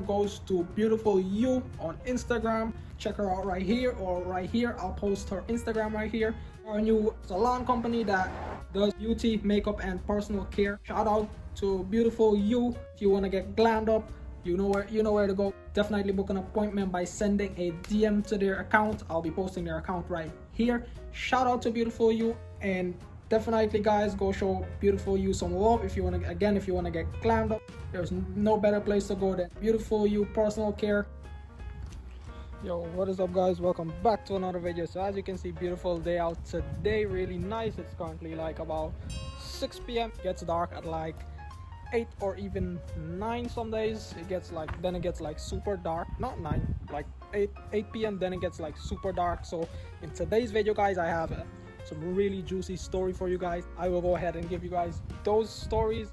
goes to Beautiful You on Instagram. Check her out right here or right here. I'll post her Instagram right here. Our new salon company that does beauty, makeup, and personal care. Shout out to Beautiful You. If you want to get glammed up, you know where to go. Definitely book an appointment by sending a DM to their account. I'll be posting their account right here. Shout out to Beautiful You, and definitely guys, go show Beautiful You some love. If you want to get glammed up, there's no better place to go than Beautiful You personal care. Yo, what is up guys, welcome back to another video. So as you can see, beautiful day out today, really nice. It's currently like about 6 p.m. It gets dark at like 8 or even 9 some days. It gets like super dark, not 9, like 8 p.m. then it gets like super dark. So in today's video guys, I have some really juicy story for you guys. I will go ahead and give you guys those stories.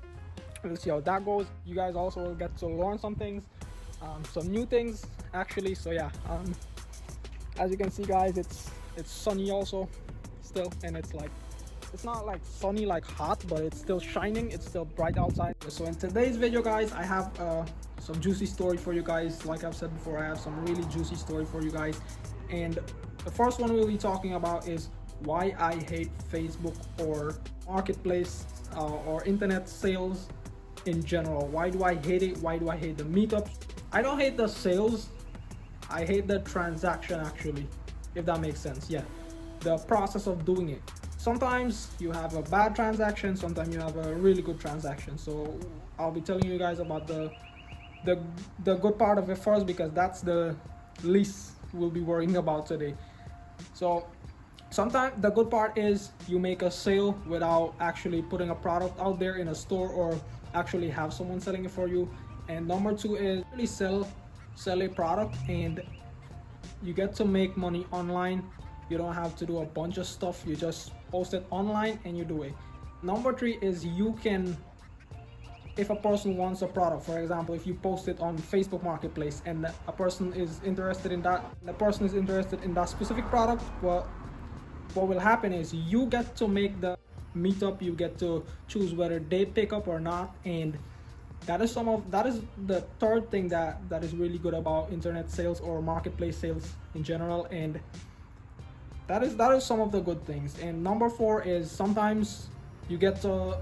We'll see how that goes. You guys also will get to learn some things, some new things actually. So yeah, as you can see guys, it's sunny also still, and it's not like sunny like hot, but it's still shining, it's still bright outside. So in today's video guys, I have some juicy story for you guys. Like I've said before, I have some really juicy story for you guys, and the first one we'll be talking about is why I hate Facebook or marketplace or internet sales in general. Why do I hate it? Why do I hate the meetups? I don't hate the sales, I hate the transaction actually, if that makes sense. Yeah, the process of doing it. Sometimes you have a bad transaction, sometimes you have a really good transaction. So I'll be telling you guys about the good part of it first, because that's the least we'll be worrying about today. So sometimes the good part is you make a sale without actually putting a product out there in a store or actually have someone selling it for you. And number two is really sell a product and you get to make money online. You don't have to do a bunch of stuff, you just post it online and you do it. Number three is you can, if a person wants a product, for example, if you post it on Facebook Marketplace and a person is interested in that, specific product, what will happen is you get to make the meetup, you get to choose whether they pick up or not. And that is the third thing that is really good about internet sales or marketplace sales in general, and that is some of the good things. And number four is sometimes you get to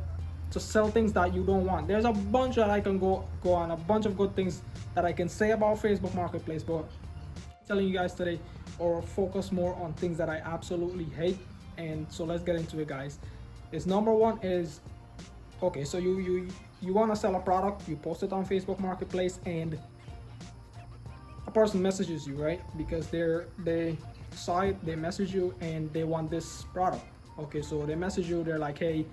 sell things that you don't want. There's a bunch that I can go on, a bunch of good things that I can say about Facebook Marketplace, but I'm telling you guys today, or focus more on things that I absolutely hate. And so let's get into it guys. Is number one is, okay, so you want to sell a product, you post it on Facebook Marketplace and a person messages you, right? Because they saw it, they message you and they want this product. Okay, so they message you, they're like, hey,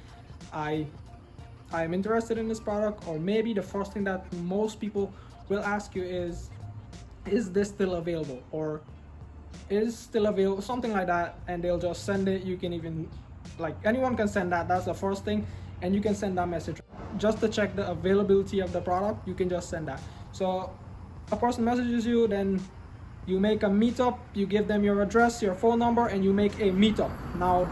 I'm interested in this product. Or maybe the first thing that most people will ask you is this still available, or is still available, something like that, and they'll just send it. You can even, like, anyone can send that. That's the first thing, and you can send that message just to check the availability of the product. You can just send that. So a person messages you, then you make a meetup, you give them your address, your phone number, and you make a meetup. Now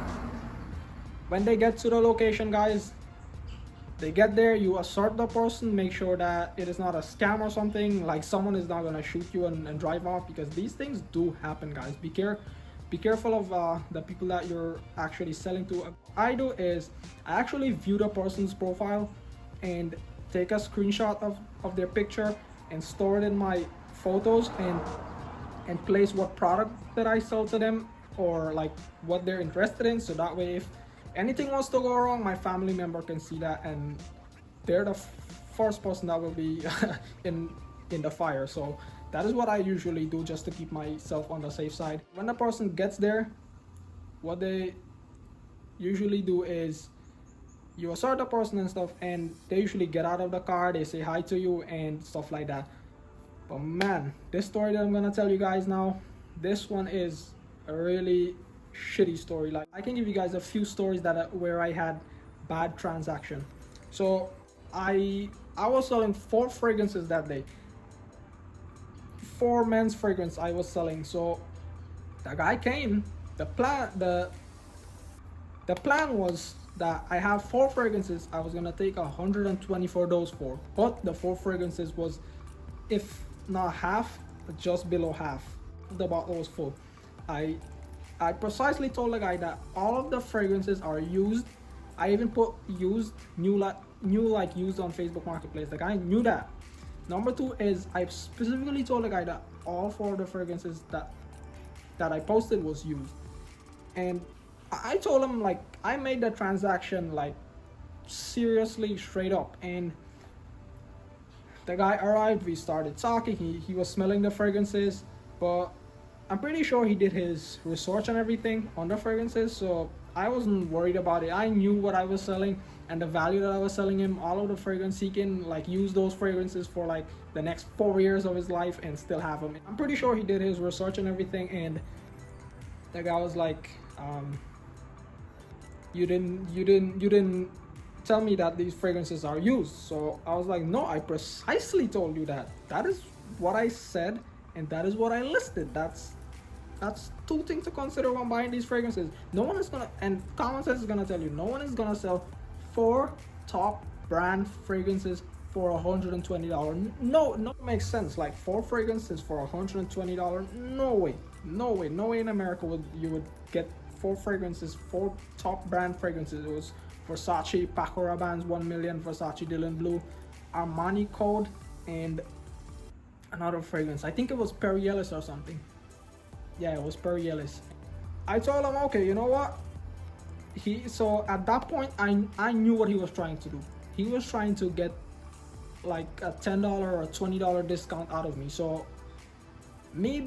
when they get to the location guys, they get there, you assert the person, make sure that it is not a scam or something, like someone is not gonna shoot you and drive off, because these things do happen guys. Be careful of the people that you're actually selling to. What I do is I actually view the person's profile and take a screenshot of their picture and store it in my photos and place what product that I sell to them, or like what they're interested in. So that way if anything wants to go wrong, my family member can see that and they're the first person that will be in the fire. So that is what I usually do, just to keep myself on the safe side. When the person gets there, what they usually do is you assert the person and stuff, and they usually get out of the car, they say hi to you and stuff like that. But man, this story that I'm gonna tell you guys now, this one is a really shitty story. Like, I can give you guys a few stories where I had bad transaction. So I was selling 4 fragrances that day, 4 men's fragrance I was selling. So the guy came, the plan was that I have 4 fragrances, I was gonna take 124 those 4, but the 4 fragrances was, if not half, just below half. The bottle was full. I I precisely told the guy that all of the fragrances are used. I even put used, new like used on Facebook Marketplace. The guy knew that. Number two is I specifically told the guy that all four of the fragrances that I posted was used. And I told him, like, I made the transaction like seriously straight up. And the guy arrived, we started talking, he was smelling the fragrances, but I'm pretty sure he did his research and everything on the fragrances, so I wasn't worried about it. I knew what I was selling and the value that I was selling him. All of the fragrance, he can like use those fragrances for like the next 4 years of his life and still have them. I'm pretty sure he did his research and everything. And the guy was like, you didn't tell me that these fragrances are used. So I was like, no, I precisely told you that. That is what I said, and that is what I listed. That's two things to consider when buying these fragrances. No one is gonna, and common sense is gonna tell you, no one is gonna sell 4 top brand fragrances for $120. No, it makes sense. Like 4 fragrances for $120. No way in America would you would get 4 fragrances, 4 top brand fragrances. It was Versace Paco Rabanne's 1 million, Versace Dylan Blue, Armani Code, and another fragrance. I think it was Perry Ellis or something. Yeah, it was Perry Ellis. I told him, okay, you know what? So at that point, I knew what he was trying to do. He was trying to get like a $10 or $20 discount out of me. So me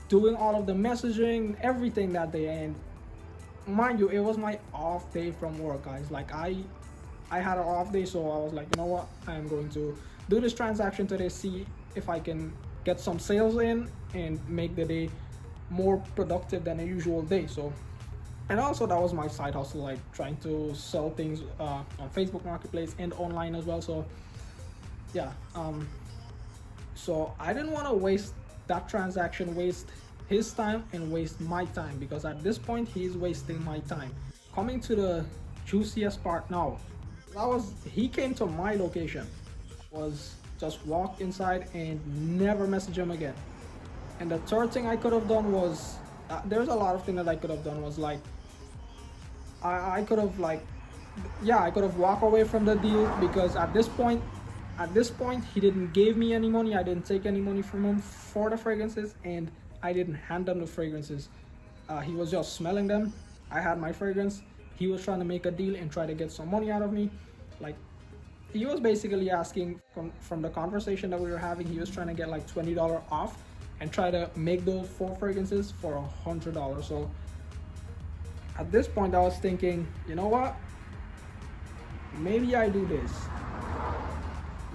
doing all of the messaging, everything that day, and mind you, it was my off day from work, guys. Like I had an off day, so I was like, you know what? I am going to do this transaction today, see if I can get some sales in and make the day more productive than a usual day. So, and also that was my side hustle, like trying to sell things on Facebook Marketplace and online as well. So yeah, so I didn't want to waste that transaction, waste his time and waste my time, because at this point he's wasting my time. Coming to the juiciest part now, he came to my location, was just walk inside and never message him again. And the third thing I could have done was, there's a lot of things that I could have done, was like, I could have like, yeah, I could have walked away from the deal, because at this point he didn't give me any money. I didn't take any money from him for the fragrances, and I didn't hand him the fragrances. He was just smelling them. I had my fragrance. He was trying to make a deal and try to get some money out of me. Like, he was basically asking, from the conversation that we were having, he was trying to get like $20 off and try to make those 4 fragrances for $100. So at this point I was thinking, you know what, maybe I do this.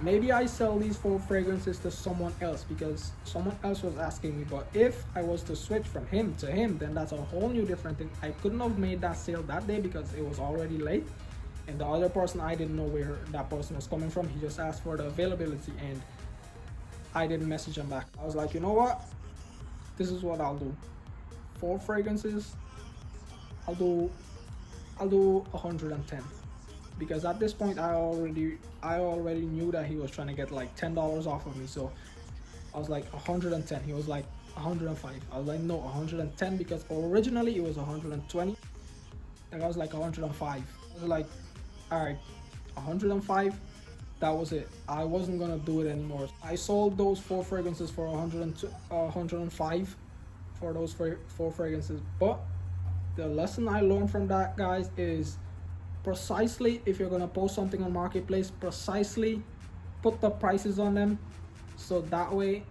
Maybe I sell these 4 fragrances to someone else, because someone else was asking me. But if I was to switch from him to him, then that's a whole new different thing. I couldn't have made that sale that day because it was already late. And the other person, I didn't know where that person was coming from. He just asked for the availability and I didn't message him back. I was like, you know what? This is what I'll do. 4 fragrances, I'll do 110. Because at this point I already knew that he was trying to get like $10 off of me. So I was like 110. He was like 105. I was like, no, 110, because originally it was 120. And I was like 105. I was like, all right, 105. That was it. I wasn't gonna do it anymore. I sold those 4 fragrances for 105 for those 4 fragrances. But the lesson I learned from that, guys, is precisely, if you're gonna post something on Marketplace, precisely put the prices on them. So that way,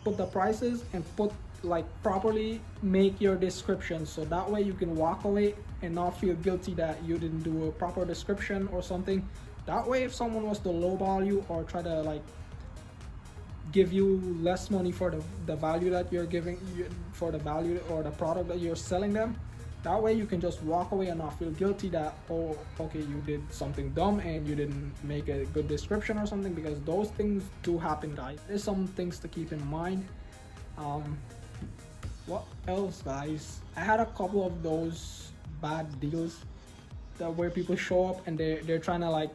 put the prices and put like properly make your description, so that way you can walk away and not feel guilty that you didn't do a proper description or something. That way, if someone was to lowball you or try to like give you less money for the value that you're giving, for the value or the product that you're selling them, that way you can just walk away and not feel guilty that, oh, okay, you did something dumb and you didn't make a good description or something, because those things do happen, guys. There's some things to keep in mind. What else, guys? I had a couple of those bad deals that where people show up and they're trying to like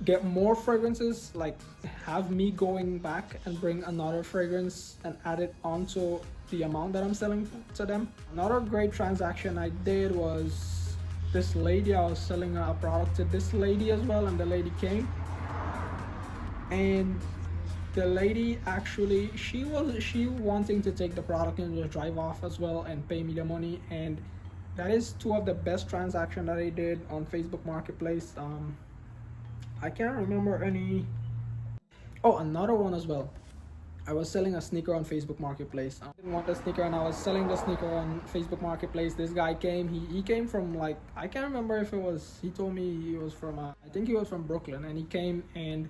get more fragrances, like have me going back and bring another fragrance and add it onto the amount that I'm selling to them. Another great transaction I did was this lady. I was selling a product to this lady as well, and the lady came, and the lady actually, she wanting to take the product and just drive off as well and pay me the money. And that is two of the best transactions that I did on Facebook Marketplace. I can't remember any. Oh, another one as well. I was selling a sneaker on Facebook Marketplace. I didn't want the sneaker and I was selling the sneaker on Facebook Marketplace. This guy came, he came from, like, I can't remember if it was, he told me he was from, I think he was from Brooklyn, and he came, and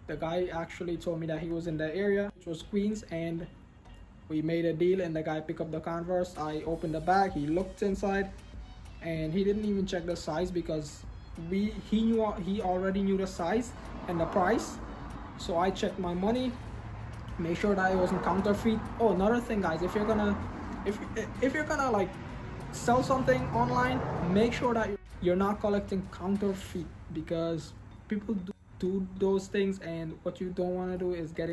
the guy actually told me that he was in the area, which was Queens, and we made a deal. And the guy picked up the Converse. I opened the bag, he looked inside, and he didn't even check the size because he already knew the size and the price. So I checked my money, make sure that it wasn't counterfeit. Oh, another thing, guys, if you're gonna like sell something online, make sure that you're not collecting counterfeit, because people do those things, and what you don't want to do is get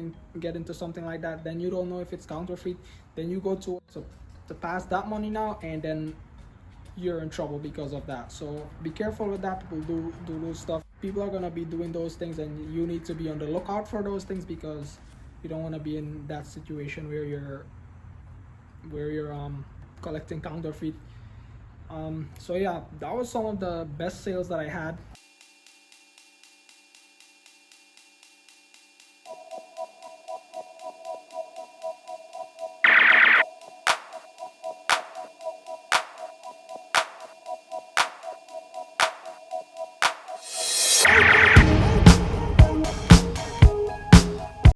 into something like that. Then you don't know if it's counterfeit, then you go to pass that money now, and then you're in trouble because of that. So be careful with that. People do those stuff. People are gonna be doing those things, and you need to be on the lookout for those things, because you don't want to be in that situation where you're collecting counterfeit. So yeah, that was some of the best sales that I had.